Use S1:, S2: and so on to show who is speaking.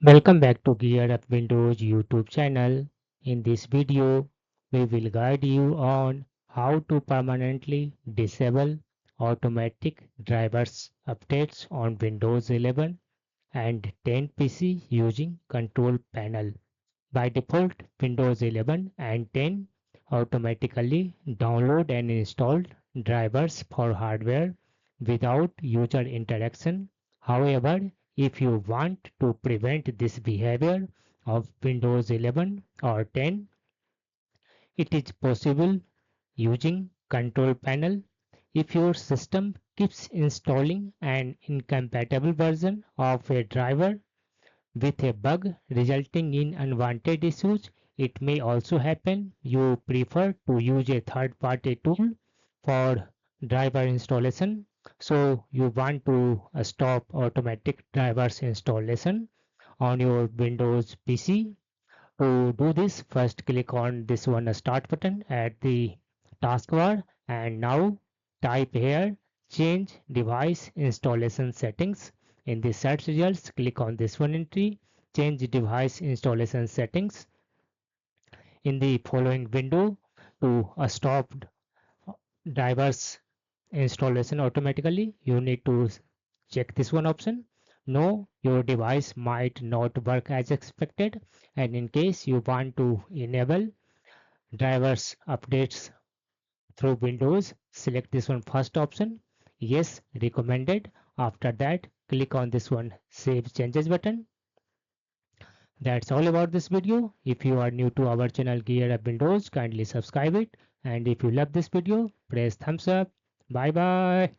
S1: Welcome back to Gear Up Windows YouTube channel. In this video, we will guide you on how to permanently disable automatic drivers updates on Windows 11 and 10 PC using Control Panel. By default, Windows 11 and 10 automatically download and install drivers for hardware without user interaction. However, if you want to prevent this behavior of Windows 11 or 10, it is possible using Control Panel. If your system keeps installing an incompatible version of a driver with a bug resulting in unwanted issues, it may also happen you prefer to use a third-party tool for driver installation. So you want to stop automatic drivers installation on your Windows PC. To do this, first click on this one start button at the taskbar and now type here change device installation settings. In the search results, click on this one entry change device installation settings. In the following window, to stop drivers installation automatically, you need to check this one option. No, your device might not work as expected, and in case you want to enable drivers updates through Windows, select this one first option. Yes, recommended. After that, click on this one save changes button. That's all about this video. If you are new to our channel Gear Up Windows, kindly subscribe it. And if you love this video, press thumbs up. Bye bye.